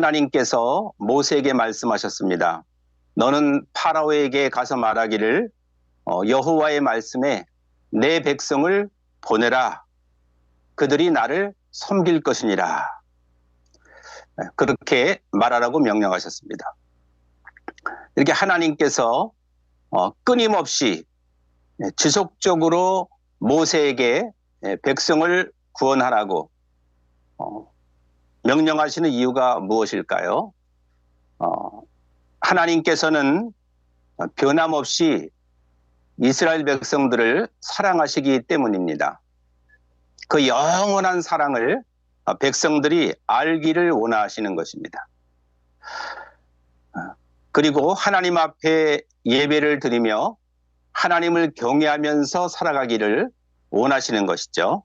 하나님께서 모세에게 말씀하셨습니다. 너는 파라오에게 가서 말하기를 여호와의 말씀에 내 백성을 보내라. 그들이 나를 섬길 것이니라. 그렇게 말하라고 명령하셨습니다. 이렇게 하나님께서 끊임없이 지속적으로 모세에게 백성을 구원하라고 명령하시는 이유가 무엇일까요? 하나님께서는 변함없이 이스라엘 백성들을 사랑하시기 때문입니다. 그 영원한 사랑을 백성들이 알기를 원하시는 것입니다. 그리고 하나님 앞에 예배를 드리며 하나님을 경외하면서 살아가기를 원하시는 것이죠.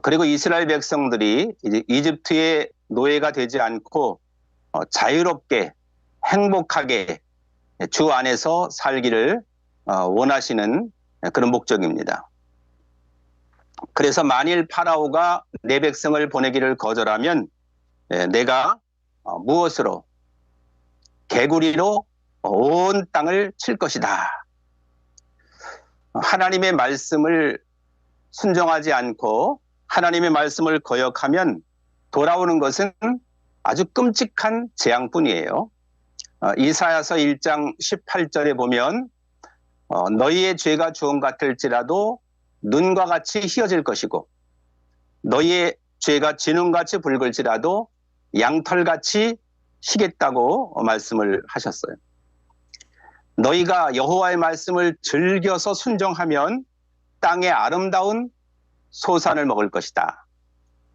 그리고 이스라엘 백성들이 이제 이집트의 노예가 되지 않고 자유롭게 행복하게 주 안에서 살기를 원하시는 그런 목적입니다. 그래서 만일 파라오가 내 백성을 보내기를 거절하면 내가 무엇으로? 개구리로 온 땅을 칠 것이다. 하나님의 말씀을 순종하지 않고 하나님의 말씀을 거역하면 돌아오는 것은 아주 끔찍한 재앙뿐이에요. 이사야서 1장 18절에 보면 너희의 죄가 주홍 같을지라도 눈과 같이 희어질 것이고 너희의 죄가 진홍같이 붉을지라도 양털같이 희겠다고 말씀을 하셨어요. 너희가 여호와의 말씀을 즐겨서 순종하면 땅의 아름다운 소산을 먹을 것이다.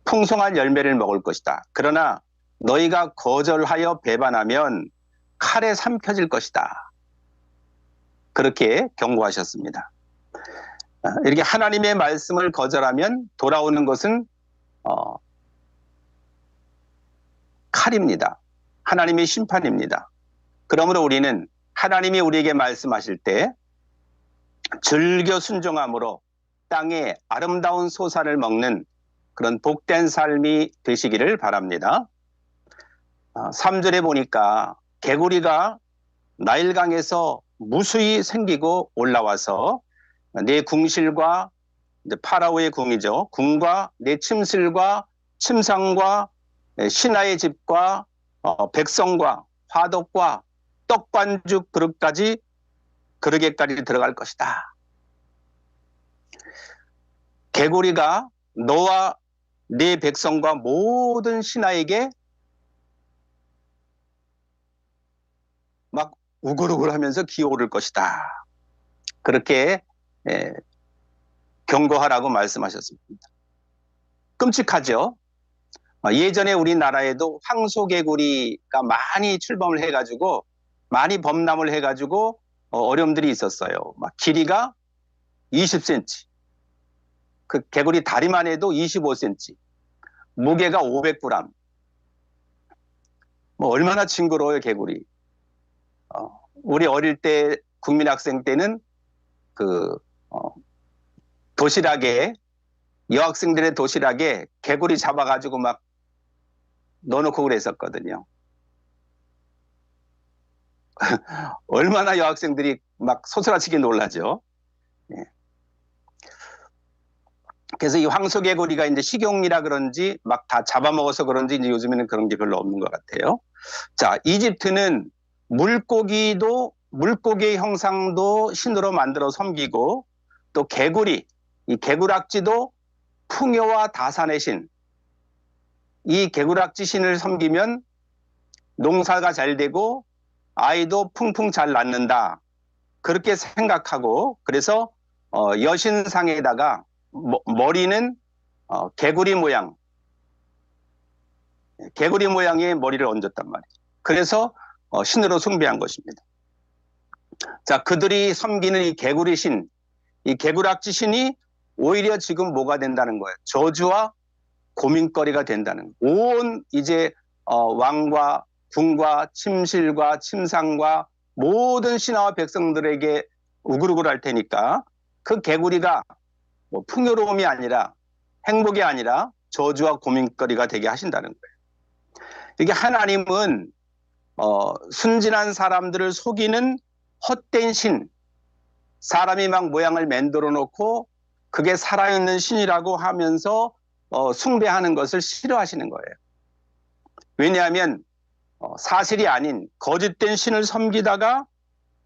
풍성한 열매를 먹을 것이다. 그러나 너희가 거절하여 배반하면 칼에 삼켜질 것이다. 그렇게 경고하셨습니다. 이렇게 하나님의 말씀을 거절하면 돌아오는 것은 칼입니다. 하나님의 심판입니다. 그러므로 우리는 하나님이 우리에게 말씀하실 때 즐겨 순종함으로 땅의 아름다운 소산을 먹는 그런 복된 삶이 되시기를 바랍니다. 3절에 보니까 개구리가 나일강에서 무수히 생기고 올라와서 내 궁실과 파라오의 궁이죠. 궁과 내 침실과 침상과 신하의 집과 백성과 화덕과 떡반죽 그릇까지 들어갈 것이다. 개구리가 너와 네 백성과 모든 신하에게 막 우글우글 하면서 기어오를 것이다. 그렇게 경고하라고 말씀하셨습니다. 끔찍하죠? 예전에 우리나라에도 황소개구리가 많이 출범을 해가지고 많이 범람을 해가지고 어려움들이 있었어요. 막 길이가 20cm, 그 개구리 다리만 해도 25cm, 무게가 500g. 뭐 얼마나 징그러워요, 개구리. 우리 어릴 때 국민학생 때는 그 도시락에 여학생들의 도시락에 개구리 잡아가지고 막 넣어놓고 그랬었거든요. 얼마나 여학생들이 막 소스라치게 놀라죠. 예. 그래서 이 황소개구리가 이제 식용이라 그런지 막 다 잡아먹어서 그런지 이제 요즘에는 그런 게 별로 없는 것 같아요. 자, 이집트는 물고기의 형상도 신으로 만들어 섬기고 또 개구리, 이 개구락지도 풍요와 다산의 신, 이 개구락지 신을 섬기면 농사가 잘 되고 아이도 풍풍 잘 낳는다. 그렇게 생각하고 그래서 여신상에다가 머리는 개구리 모양의 머리를 얹었단 말이에요. 그래서 신으로 숭배한 것입니다. 자, 그들이 섬기는 이 개구리 신, 이 개구락지 신이 오히려 지금 뭐가 된다는 거예요? 저주와 고민거리가 된다는 거예요. 온 이제 왕과 궁과 침실과 침상과 모든 신하와 백성들에게 우글우글 할 테니까 그 개구리가 뭐 풍요로움이 아니라 행복이 아니라 저주와 고민거리가 되게 하신다는 거예요. 이게 하나님은 순진한 사람들을 속이는 헛된 신, 사람이 막 모양을 만들어 놓고 그게 살아있는 신이라고 하면서 숭배하는 것을 싫어하시는 거예요. 왜냐하면 사실이 아닌 거짓된 신을 섬기다가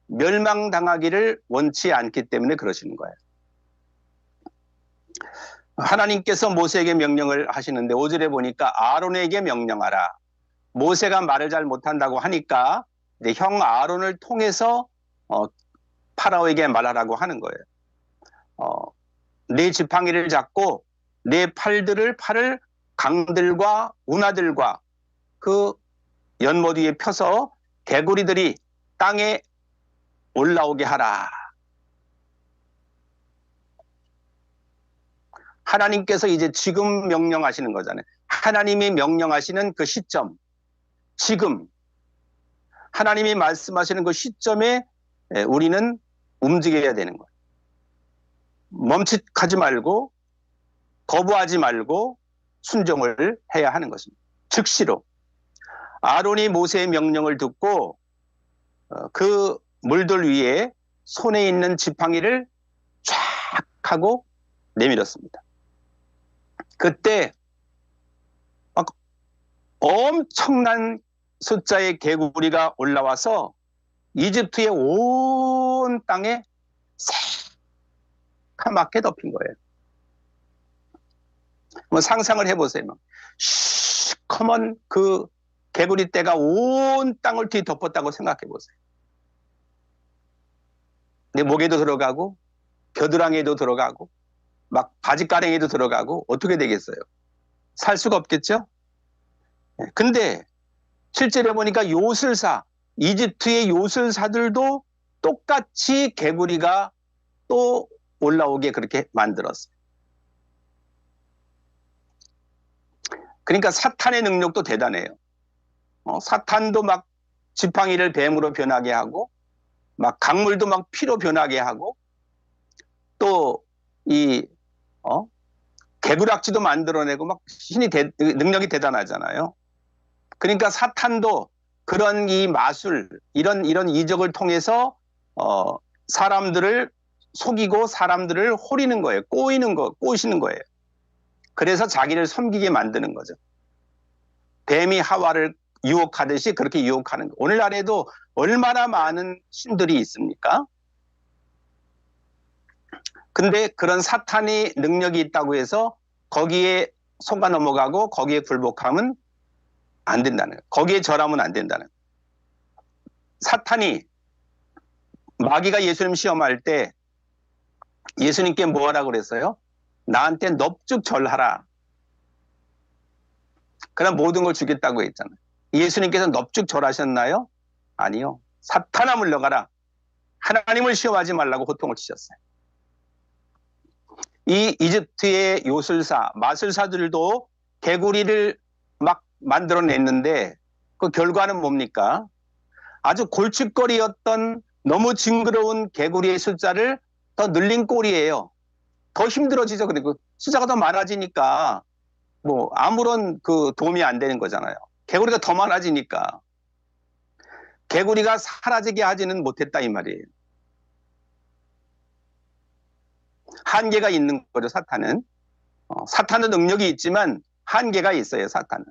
멸망당하기를 원치 않기 때문에 그러시는 거예요. 하나님께서 모세에게 명령을 하시는데 5절에 보니까 아론에게 명령하라. 모세가 말을 잘 못한다고 하니까 형 아론을 통해서 파라오에게 말하라고 하는 거예요. 네 지팡이를 잡고 네 팔을 강들과 운하들과 그 연못 위에 펴서 개구리들이 땅에 올라오게 하라. 하나님께서 이제 지금 명령하시는 거잖아요. 하나님이 명령하시는 그 시점, 지금 하나님이 말씀하시는 그 시점에 우리는 움직여야 되는 거예요. 멈칫하지 말고 거부하지 말고 순종을 해야 하는 것입니다. 즉시로 아론이 모세의 명령을 듣고 그 물들 위에 손에 있는 지팡이를 쫙 하고 내밀었습니다. 그때 엄청난 숫자의 개구리가 올라와서 이집트의 온 땅에 새카맣게 덮인 거예요. 뭐 상상을 해보세요. 시커먼 그 개구리 떼가 온 땅을 뒤덮었다고 생각해 보세요. 내 목에도 들어가고 겨드랑이에도 들어가고 막 바지가랭이에도 들어가고 어떻게 되겠어요? 살 수가 없겠죠? 근데 실제로 보니까 요술사, 이집트의 요술사들도 똑같이 개구리가 또 올라오게 그렇게 만들었어요. 그러니까 사탄의 능력도 대단해요. 사탄도 막 지팡이를 뱀으로 변하게 하고 막 강물도 막 피로 변하게 하고 또 이 개구락지도 만들어내고 막 능력이 대단하잖아요. 그러니까 사탄도 그런 이 마술 이런 이적을 통해서 사람들을 속이고 사람들을 호리는 거예요. 꼬시는 거예요. 그래서 자기를 섬기게 만드는 거죠. 뱀이 하와를 유혹하듯이 그렇게 유혹하는 거예요. 오늘날에도 얼마나 많은 신들이 있습니까? 근데 그런 사탄이 능력이 있다고 해서 거기에 속아 넘어가고 거기에 굴복하면 안 된다는 거예요. 거기에 절하면 안 된다는 거예요. 사탄이 마귀가 예수님 시험할 때 예수님께 뭐 하라고 그랬어요? 나한테 넙죽 절하라. 그럼 모든 걸 주겠다고 했잖아요. 예수님께서 넙죽 절하셨나요? 아니요. 사탄아 물러가라. 하나님을 시험하지 말라고 호통을 치셨어요. 이 이집트의 요술사, 마술사들도 개구리를 막 만들어냈는데 그 결과는 뭡니까? 아주 골칫거리였던 너무 징그러운 개구리의 숫자를 더 늘린 꼴이에요. 더 힘들어지죠. 그리고 숫자가 더 많아지니까 뭐 아무런 그 도움이 안 되는 거잖아요. 개구리가 더 많아지니까 개구리가 사라지게 하지는 못했다 이 말이에요. 한계가 있는 거죠. 사탄은. 사탄은 능력이 있지만 한계가 있어요. 사탄은.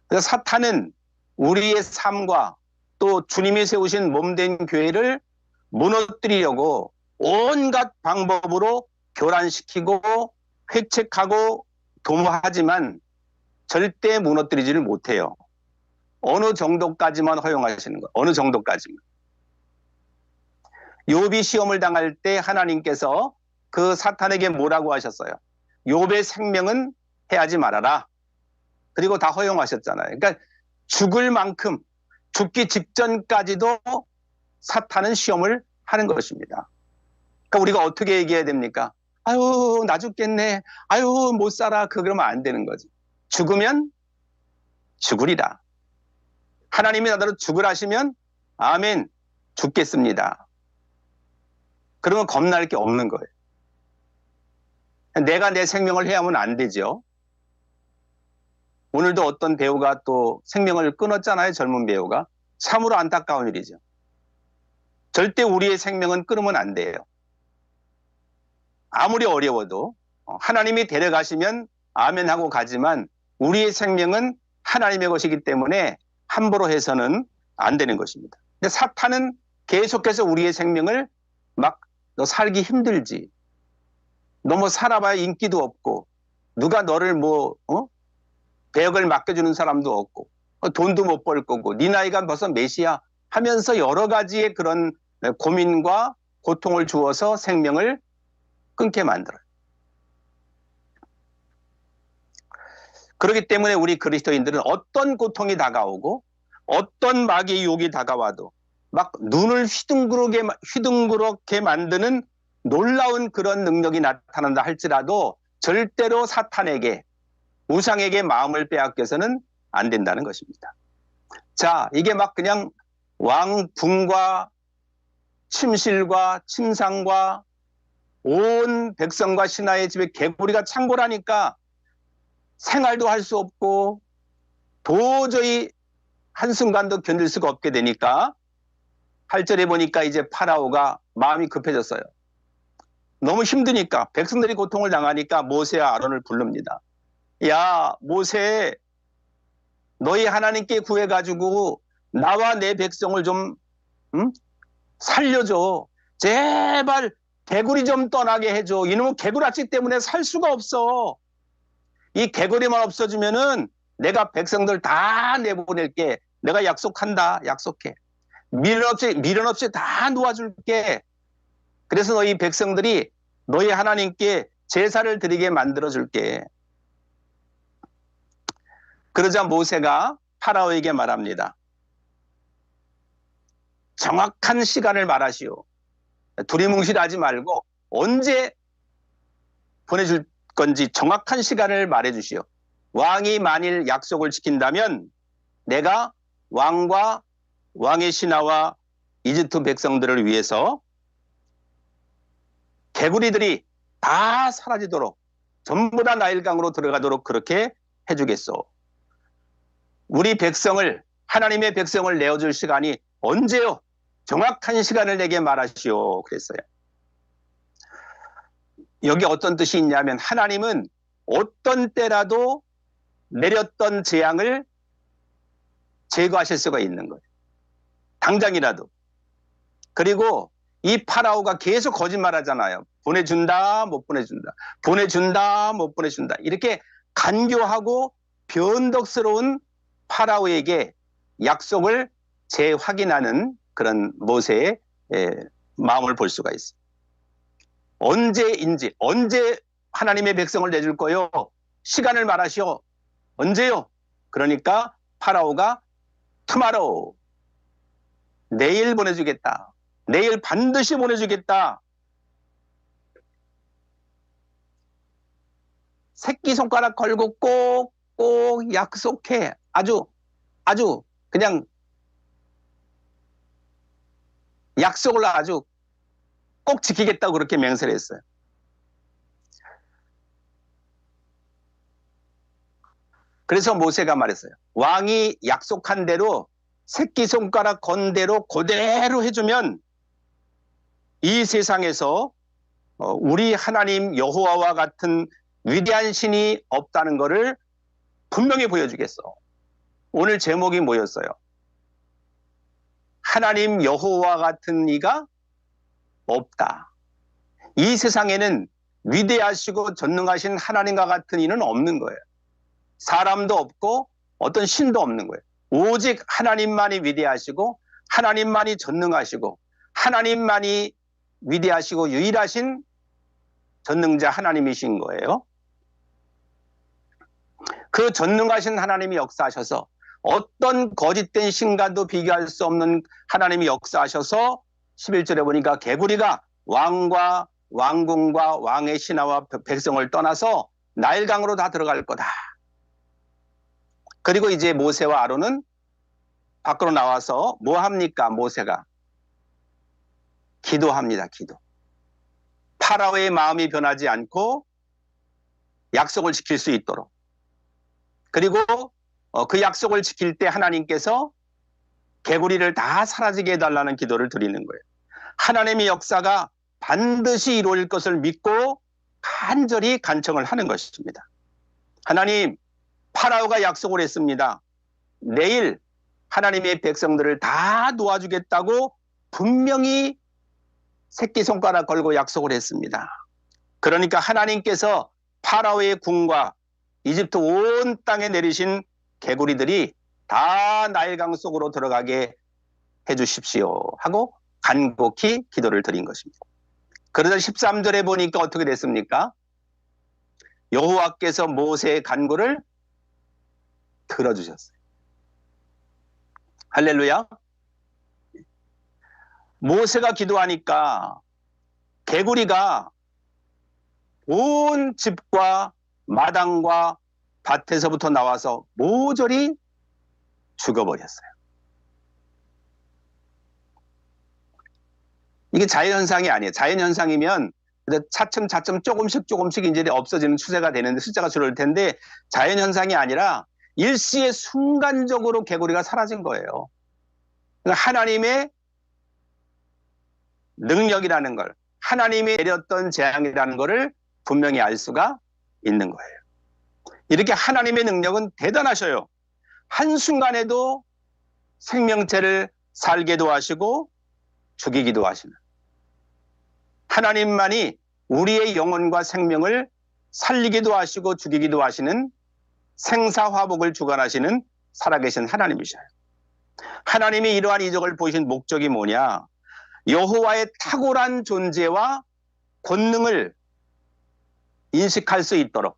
그래서 사탄은 우리의 삶과 또 주님이 세우신 몸된 교회를 무너뜨리려고 온갖 방법으로 교란시키고 획책하고 도모하지만 절대 무너뜨리지를 못해요. 어느 정도까지만 허용하시는 거예요. 어느 정도까지만. 욥이 시험을 당할 때 하나님께서 그 사탄에게 뭐라고 하셨어요? 욥의 생명은 해하지 말아라. 그리고 다 허용하셨잖아요. 그러니까 죽을 만큼 죽기 직전까지도 사탄은 시험을 하는 것입니다. 그러니까 우리가 어떻게 얘기해야 됩니까? 아유 나 죽겠네. 아유 못 살아. 그러면 안 되는 거지. 죽으면 죽으리라. 하나님이 나더러 죽으라시면 아멘 죽겠습니다. 그러면 겁날 게 없는 거예요. 내가 내 생명을 해야만 안 되죠. 오늘도 어떤 배우가 또 생명을 끊었잖아요. 젊은 배우가. 참으로 안타까운 일이죠. 절대 우리의 생명은 끊으면 안 돼요. 아무리 어려워도 하나님이 데려가시면 아멘 하고 가지만 우리의 생명은 하나님의 것이기 때문에 함부로 해서는 안 되는 것입니다. 근데 사탄은 계속해서 우리의 생명을 막 너 살기 힘들지. 너 뭐 살아봐야 인기도 없고 누가 너를 배역을 맡겨주는 사람도 없고 돈도 못 벌 거고 네 나이가 벌써 몇이야 하면서 여러 가지의 그런 고민과 고통을 주어서 생명을 끊게 만들어요. 그렇기 때문에 우리 그리스도인들은 어떤 고통이 다가오고 어떤 마귀의 유혹이 다가와도 막 눈을 휘둥그렇게 만드는 놀라운 그런 능력이 나타난다 할지라도 절대로 사탄에게 우상에게 마음을 빼앗겨서는 안 된다는 것입니다. 자, 이게 막 그냥 왕궁과 침실과 침상과 온 백성과 신하의 집에 개구리가 창궐하니까 생활도 할 수 없고 도저히 한순간도 견딜 수가 없게 되니까 8절에 보니까 이제 파라오가 마음이 급해졌어요. 너무 힘드니까 백성들이 고통을 당하니까 모세와 아론을 부릅니다. 야 모세 너희 하나님께 구해가지고 나와 내 백성을 좀 살려줘. 제발 개구리 좀 떠나게 해줘. 이놈은 개구라치 때문에 살 수가 없어. 이 개구리만 없어지면은 내가 백성들 다 내보낼게. 내가 약속한다. 약속해. 미련 없이 다 놓아줄게. 그래서 너희 백성들이 너희 하나님께 제사를 드리게 만들어줄게. 그러자 모세가 파라오에게 말합니다. 정확한 시간을 말하시오. 두리뭉실하지 말고 언제 보내줄 건지 정확한 시간을 말해주시오. 왕이 만일 약속을 지킨다면 내가 왕과 왕의 신하와 이집트 백성들을 위해서 개구리들이 다 사라지도록 전부 다 나일강으로 들어가도록 그렇게 해주겠소. 우리 백성을 하나님의 백성을 내어줄 시간이 언제요? 정확한 시간을 내게 말하시오. 그랬어요. 여기 어떤 뜻이 있냐면 하나님은 어떤 때라도 내렸던 재앙을 제거하실 수가 있는 거예요. 당장이라도. 그리고 이 파라오가 계속 거짓말하잖아요. 보내준다, 못 보내준다. 보내준다, 못 보내준다. 이렇게 간교하고 변덕스러운 파라오에게 약속을 재확인하는 그런 모세의 마음을 볼 수가 있어요. 언제인지, 언제 하나님의 백성을 내줄 거요? 시간을 말하시오. 언제요? 그러니까 파라오가 tomorrow, 내일 보내주겠다. 내일 반드시 보내주겠다. 새끼손가락 걸고 꼭 약속해. 아주 그냥 약속을 아주 꼭 지키겠다고 그렇게 맹세를 했어요. 그래서 모세가 말했어요. 왕이 약속한 대로 새끼손가락 건 대로 그대로 해주면 이 세상에서 우리 하나님 여호와와 같은 위대한 신이 없다는 것을 분명히 보여주겠어. 오늘 제목이 뭐였어요? 하나님 여호와 같은 이가 없다. 이 세상에는 위대하시고 전능하신 하나님과 같은 이는 없는 거예요. 사람도 없고 어떤 신도 없는 거예요. 오직 하나님만이 위대하시고 하나님만이 전능하시고 하나님만이 위대하시고 유일하신 전능자 하나님이신 거예요. 그 전능하신 하나님이 역사하셔서 어떤 거짓된 신과도 비교할 수 없는 하나님이 역사하셔서 11절에 보니까 개구리가 왕과 왕궁과 왕의 신하와 백성을 떠나서 나일강으로 다 들어갈 거다. 그리고 이제 모세와 아론은 밖으로 나와서 뭐 합니까? 모세가 기도합니다. 기도. 파라오의 마음이 변하지 않고 약속을 지킬 수 있도록. 그리고 그 약속을 지킬 때 하나님께서 개구리를 다 사라지게 해달라는 기도를 드리는 거예요. 하나님의 역사가 반드시 이루어질 것을 믿고 간절히 간청을 하는 것입니다. 하나님, 파라오가 약속을 했습니다. 내일 하나님의 백성들을 다 도와주겠다고 분명히 새끼손가락 걸고 약속을 했습니다. 그러니까 하나님께서 파라오의 궁과 이집트 온 땅에 내리신 개구리들이 다 나일강 속으로 들어가게 해주십시오 하고 간곡히 기도를 드린 것입니다. 그러자 13절에 보니까 어떻게 됐습니까? 여호와께서 모세의 간구를 들어주셨어요. 할렐루야. 모세가 기도하니까 개구리가 온 집과 마당과 밭에서부터 나와서 모조리 죽어버렸어요. 이게 자연현상이 아니에요. 자연현상이면 차츰차츰 조금씩 이제 없어지는 추세가 되는데 숫자가 줄을 텐데 자연현상이 아니라 일시에 순간적으로 개구리가 사라진 거예요. 그러니까 하나님의 능력이라는 걸, 하나님이 내렸던 재앙이라는 것을 분명히 알 수가 있는 거예요. 이렇게 하나님의 능력은 대단하셔요. 한순간에도 생명체를 살게도 하시고 죽이기도 하시는, 하나님만이 우리의 영혼과 생명을 살리기도 하시고 죽이기도 하시는 생사화복을 주관하시는 살아계신 하나님이셔요. 하나님이 이러한 이적을 보이신 목적이 뭐냐? 여호와의 탁월한 존재와 권능을 인식할 수 있도록,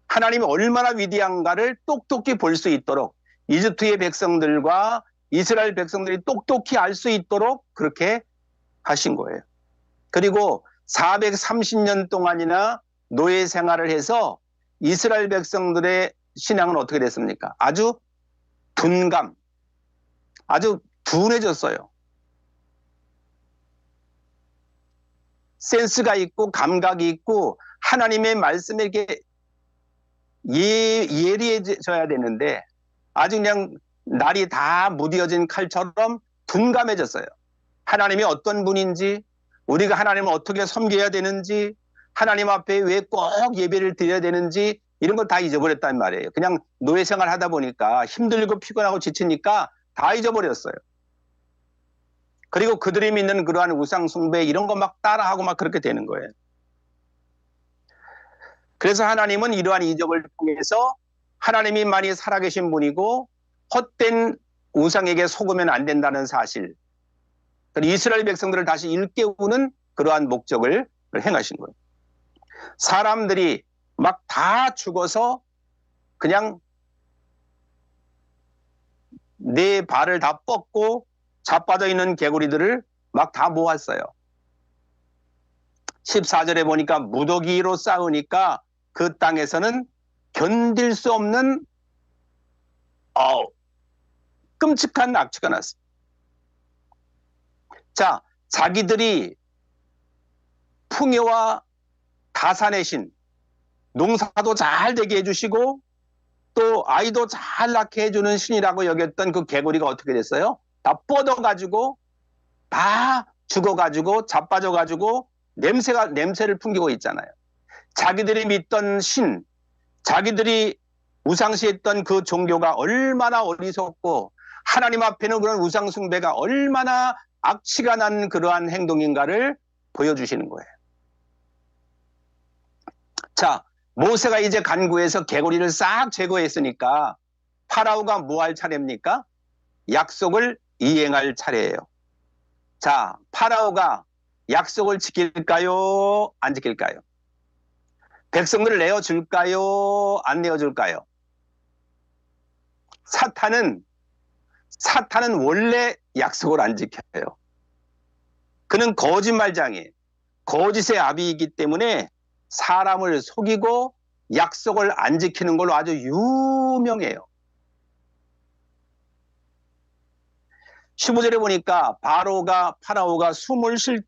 하나님이 얼마나 위대한가를 똑똑히 볼 수 있도록, 이집트의 백성들과 이스라엘 백성들이 똑똑히 알 수 있도록 그렇게 하신 거예요. 그리고 430년 동안이나 노예 생활을 해서 이스라엘 백성들의 신앙은 어떻게 됐습니까? 아주 아주 둔해졌어요. 센스가 있고 감각이 있고 하나님의 말씀에 이렇게 예리해져야 되는데 아주 그냥 날이 다 무뎌진 칼처럼 둔감해졌어요. 하나님이 어떤 분인지, 우리가 하나님을 어떻게 섬겨야 되는지, 하나님 앞에 왜 꼭 예배를 드려야 되는지 이런 걸 다 잊어버렸단 말이에요. 그냥 노예 생활 하다 보니까 힘들고 피곤하고 지치니까 다 잊어버렸어요. 그리고 그들이 믿는 그러한 우상 숭배 이런 거 막 따라하고 막 그렇게 되는 거예요. 그래서 하나님은 이러한 이적을 통해서 하나님이 많이 살아계신 분이고 헛된 우상에게 속으면 안 된다는 사실, 이스라엘 백성들을 다시 일깨우는 그러한 목적을 행하신 거예요. 사람들이 막 다 죽어서 그냥 네 발을 다 뻗고 자빠져 있는 개구리들을 막 다 모았어요. 14절에 보니까 무더기로 쌓으니까 그 땅에서는 견딜 수 없는 끔찍한 악취가 났어요. 자, 자기들이 풍요와 다산의 신, 농사도 잘 되게 해주시고 또 아이도 잘 낳게 해주는 신이라고 여겼던 그 개구리가 어떻게 됐어요? 다 뻗어가지고 다 죽어가지고 자빠져가지고 냄새를 풍기고 있잖아요. 자기들이 믿던 신, 자기들이 우상시했던 그 종교가 얼마나 어리석고 하나님 앞에는 그런 우상 숭배가 얼마나 악취가 난 그러한 행동인가를 보여주시는 거예요. 자, 모세가 이제 간구해서 개구리를 싹 제거했으니까 파라오가 뭐 할 차례입니까? 약속을 이행할 차례예요. 자, 파라오가 약속을 지킬까요? 안 지킬까요? 백성들을 내어줄까요? 안 내어줄까요? 사탄은 원래 약속을 안 지켜요. 그는 거짓말장이에요. 거짓의 아비이기 때문에 사람을 속이고 약속을 안 지키는 걸로 아주 유명해요. 15절에 보니까 파라오가 숨을 쉴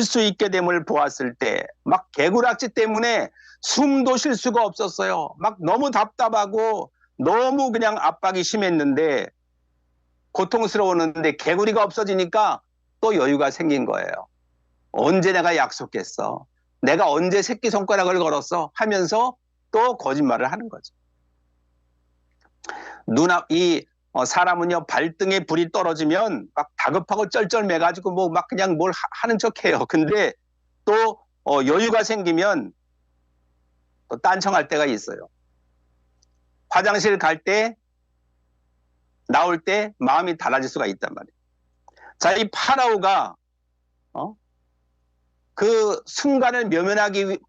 수 있게 됨을 보았을 때 막 개구락지 때문에 숨도 쉴 수가 없었어요. 막 너무 답답하고 너무 그냥 압박이 심했는데 고통스러웠는데 개구리가 없어지니까 또 여유가 생긴 거예요. 언제 내가 약속했어? 내가 언제 새끼손가락을 걸었어? 하면서 또 거짓말을 하는 거죠. 사람은요, 발등에 불이 떨어지면 막 다급하고 쩔쩔매가지고 뭐 막 그냥 뭘 하는 척 해요. 근데 또 여유가 생기면 또 딴청할 때가 있어요. 화장실 갈 때, 나올 때 마음이 달라질 수가 있단 말이에요. 자, 이 파라오가 그 순간을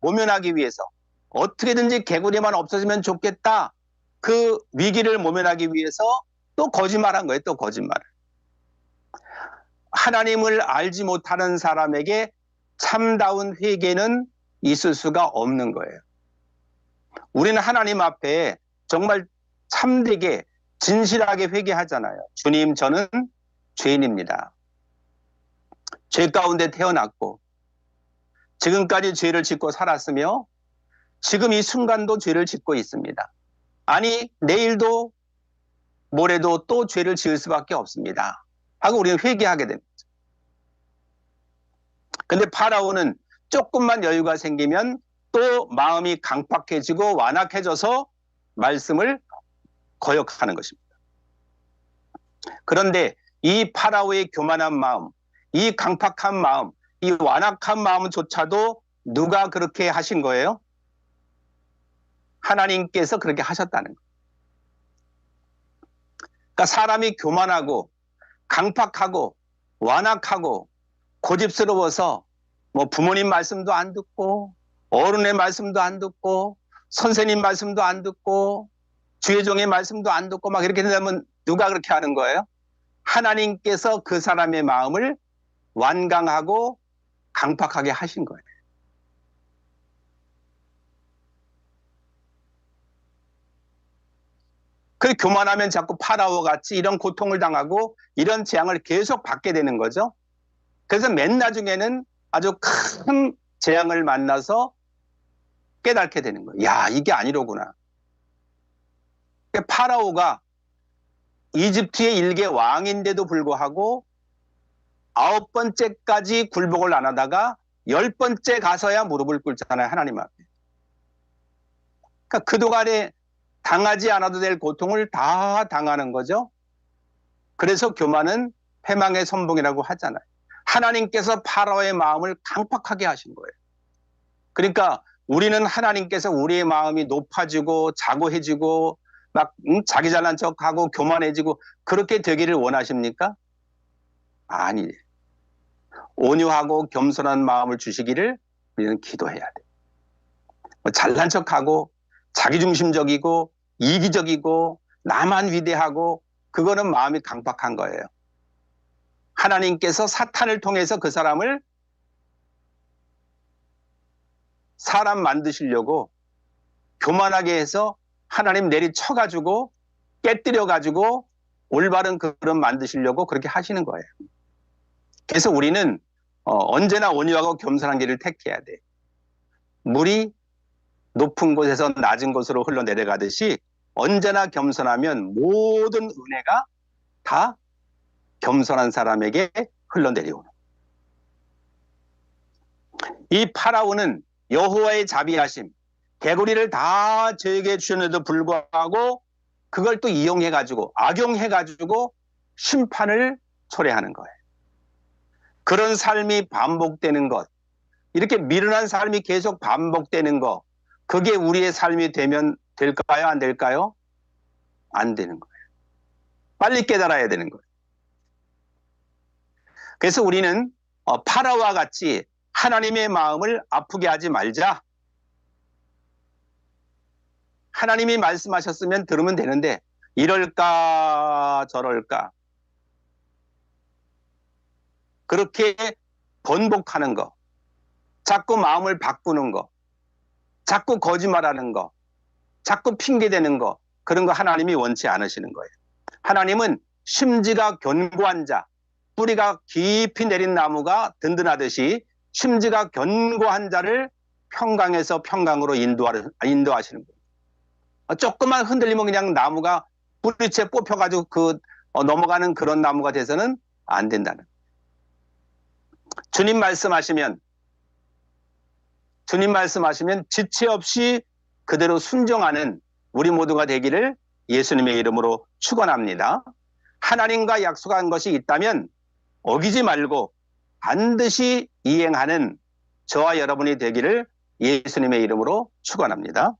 모면하기 위해서 어떻게든지 개구리만 없어지면 좋겠다. 그 위기를 모면하기 위해서 또 거짓말한 거예요. 또 거짓말을. 하나님을 알지 못하는 사람에게 참다운 회개는 있을 수가 없는 거예요. 우리는 하나님 앞에 정말 참되게 진실하게 회개하잖아요. 주님, 저는 죄인입니다. 죄 가운데 태어났고 지금까지 죄를 짓고 살았으며 지금 이 순간도 죄를 짓고 있습니다. 아니, 내일도 모레도 또 죄를 지을 수밖에 없습니다. 하고 우리는 회개하게 됩니다. 근데 파라오는 조금만 여유가 생기면 또 마음이 강팍해지고 완악해져서 말씀을 거역하는 것입니다. 그런데 이 파라오의 교만한 마음, 이 강팍한 마음, 이 완악한 마음조차도 누가 그렇게 하신 거예요? 하나님께서 그렇게 하셨다는 거예요. 그러니까 사람이 교만하고 강팍하고 완악하고 고집스러워서 뭐 부모님 말씀도 안 듣고 어른의 말씀도 안 듣고 선생님 말씀도 안 듣고 주의 종의 말씀도 안 듣고 막 이렇게 된다면 누가 그렇게 하는 거예요? 하나님께서 그 사람의 마음을 완강하고 강팍하게 하신 거예요. 그 교만하면 자꾸 파라오 같이 이런 고통을 당하고 이런 재앙을 계속 받게 되는 거죠. 그래서 맨 나중에는 아주 큰 재앙을 만나서 깨닫게 되는 거예요. 야, 이게 아니로구나. 파라오가 이집트의 일개 왕인데도 불구하고 9번째까지 굴복을 안 하다가 10번째 가서야 무릎을 꿇잖아요. 하나님 앞에. 그러니까 그동안에 당하지 않아도 될 고통을 다 당하는 거죠. 그래서 교만은 패망의 선봉이라고 하잖아요. 하나님께서 파라오의 마음을 강팍하게 하신 거예요. 그러니까 우리는 하나님께서 우리의 마음이 높아지고 자고해지고 막 자기 잘난 척하고 교만해지고 그렇게 되기를 원하십니까? 아니에요. 온유하고 겸손한 마음을 주시기를 우리는 기도해야 돼요. 잘난 척하고 자기중심적이고 이기적이고 나만 위대하고 그거는 마음이 강팍한 거예요. 하나님께서 사탄을 통해서 그 사람을 사람 만드시려고 교만하게 해서 하나님 내리쳐가지고 깨뜨려가지고 올바른 그런 만드시려고 그렇게 하시는 거예요. 그래서 우리는 언제나 온유하고 겸손한 길을 택해야 돼. 물이 높은 곳에서 낮은 곳으로 흘러내려가듯이 언제나 겸손하면 모든 은혜가 다 겸손한 사람에게 흘러내려오는. 이 파라오는 여호와의 자비하심, 개구리를 다 저에게 주셨는데도 불구하고 그걸 또 이용해가지고 악용해가지고 심판을 초래하는 거예요. 그런 삶이 반복되는 것, 이렇게 미련한 삶이 계속 반복되는 것, 그게 우리의 삶이 되면 될까요? 안 될까요? 안 되는 거예요. 빨리 깨달아야 되는 거예요. 그래서 우리는 파라오와 같이 하나님의 마음을 아프게 하지 말자. 하나님이 말씀하셨으면 들으면 되는데 이럴까 저럴까 그렇게 번복하는 거, 자꾸 마음을 바꾸는 거, 자꾸 거짓말하는 거, 자꾸 핑계대는 거, 그런 거 하나님이 원치 않으시는 거예요. 하나님은 심지가 견고한 자, 뿌리가 깊이 내린 나무가 든든하듯이 심지가 견고한 자를 평강에서 평강으로 인도하시는 거예요. 조금만 흔들리면 그냥 나무가 뿌리채 뽑혀가지고 넘어가는 그런 나무가 돼서는 안 된다는. 주님 말씀하시면 지체 없이 그대로 순종하는 우리 모두가 되기를 예수님의 이름으로 축원합니다. 하나님과 약속한 것이 있다면 어기지 말고 반드시 이행하는 저와 여러분이 되기를 예수님의 이름으로 축원합니다.